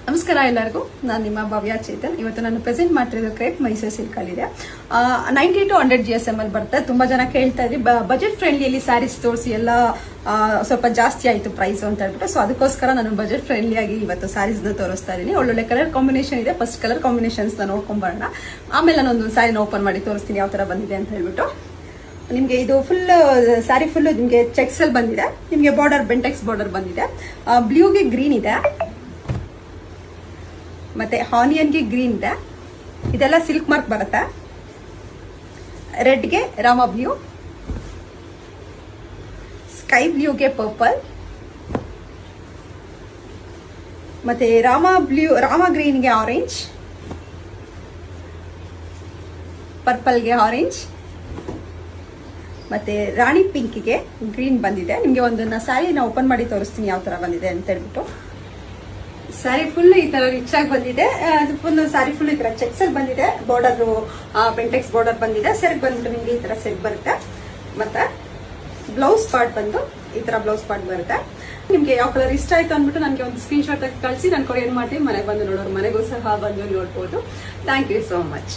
ನಮಸ್ಕಾರ ಎಲ್ಲರಿಗೂ. ನಾನು ನಿಮ್ಮ ಭವ್ಯ ಚೇತನ್. ಇವತ್ತು ನಾನು ಪ್ರೆಸೆಂಟ್ ಮಾಡ್ತಿರೋದು ಕ್ರೇಪ್ ಮೈಸೂರು ಸಿಲ್ಕ್ ಅಲ್ಲಿ ಇದೆ. 90 to 100 GSM ಅಲ್ಲಿ ಬರುತ್ತೆ. ತುಂಬಾ ಜನ ಕೇಳ್ತಾ ಇದ್ರಿ ಬಜೆಟ್ ಫ್ರೆಂಡ್ಲಿ ಸ್ಯಾರೀಸ್ ತೋರಿಸಿ ಎಲ್ಲ ಸ್ವಲ್ಪ ಜಾಸ್ತಿ ಆಯ್ತು ಪ್ರೈಸ್ ಅಂತ ಹೇಳ್ಬಿಟ್ಟು. ಸೊ ಅದಕ್ಕೋಸ್ಕರ ನಾನು ಬಜೆಟ್ ಫ್ರೆಂಡ್ಲಿ ಆಗಿ ಇವತ್ತು ಸ್ಯಾರೀಸ್ ನ ತೋರಿಸ್ತಾ ಇದ್ದೀನಿ. ಒಳ್ಳೊಳ್ಳೆ ಕಲರ್ ಕಾಂಬಿನೇಷನ್ ಇದೆ. ಫಸ್ಟ್ ಕಲರ್ ಕಾಂಬಿನೇಷನ್ಸ್ ನೋಡ್ಕೊಂಡ್ ಬರೋಣ. ಆಮೇಲೆ ನಾನೊಂದು ಸ್ಯಾರಿನ ಓಪನ್ ಮಾಡಿ ತೋರಿಸ್ತೀನಿ ಯಾವ ತರ ಬಂದಿದೆ ಅಂತ ಹೇಳ್ಬಿಟ್ಟು. ನಿಮ್ಗೆ ಇದು ಫುಲ್ ಸ್ಯಾರಿ ಫುಲ್ ನಿಮ್ಗೆ ಚೆಕ್ಸ್ ಅಲ್ಲಿ ಬಂದಿದೆ. ನಿಮ್ಗೆ ಬಾರ್ಡರ್ ಬೆಂಟೆಕ್ಸ್ ಬಾರ್ಡರ್ ಬಂದಿದೆ. ಬ್ಲೂಗೆ ಗ್ರೀನ್ ಇದೆ, ಮತ್ತೆ ಆನಿಯನ್ಗೆ ಗ್ರೀನ್ ಇದೆ. ಇದೆಲ್ಲ ಸಿಲ್ಕ್ ಮಾರ್ಕ್ ಬರುತ್ತೆ. ರೆಡ್ಗೆ ರಾಮ ಬ್ಲೂ, ಸ್ಕೈ ಬ್ಲೂಗೆ ಪರ್ಪಲ್, ಮತ್ತೆ ರಾಮ ಗ್ರೀನ್ಗೆ ಆರೆಂಜ್, ಪರ್ಪಲ್ಗೆ ಆರೆಂಜ್, ಮತ್ತೆ ರಾಣಿ ಪಿಂಕ್ಗೆ ಗ್ರೀನ್ ಬಂದಿದೆ. ನಿಮ್ಗೆ ಒಂದು ಸ್ಯಾರಿನ ಓಪನ್ ಮಾಡಿ ತೋರಿಸ್ತೀನಿ ಯಾವ ತರ ಬಂದಿದೆ ಅಂತ ಹೇಳ್ಬಿಟ್ಟು. ಸ್ಯಾರಿ ಫುಲ್ ಈ ತರ ರಿಚ್ ಆಗಿ ಬಂದಿದೆ. ಫುಲ್ ಸ್ಯಾರಿ ಫುಲ್ ಈ ತರ ಚೆಕ್ಸ್ ಅಲ್ಲಿ ಬಂದಿದೆ. ಬಾರ್ಡರ್ ಬೆಂಟೆಕ್ಸ್ ಬಾರ್ಡರ್ ಬಂದಿದೆ. ಸೆರಗ್ ಬಂದ್ಬಿಟ್ಟು ನಿಮ್ಗೆ ಈ ತರ ಸೆರಗ್ ಬರುತ್ತೆ. ಮತ್ತೆ ಬ್ಲೌಸ್ ಪಾರ್ಟ್ ಬಂದು ಈ ತರ ಬ್ಲೌಸ್ ಪಾರ್ಟ್ ಬರುತ್ತೆ. ನಿಮ್ಗೆ ಯಾವ ಕಲರ್ ಇಷ್ಟ ಆಯ್ತು ಅಂದ್ಬಿಟ್ಟು ನನಗೆ ಒಂದು ಸ್ಕ್ರೀನ್ ಶಾಟ್ ಕಳಿಸಿ ನಾನು ಕೊರಿಯರ್ ಮಾಡ್ತೀನಿ. ಮನೆಗೆ ಬಂದು ನೋಡೋರು ಮನೆಗೂ ಸಹ ಬಂದು ನೋಡ್ಬೋದು. Thank you so much.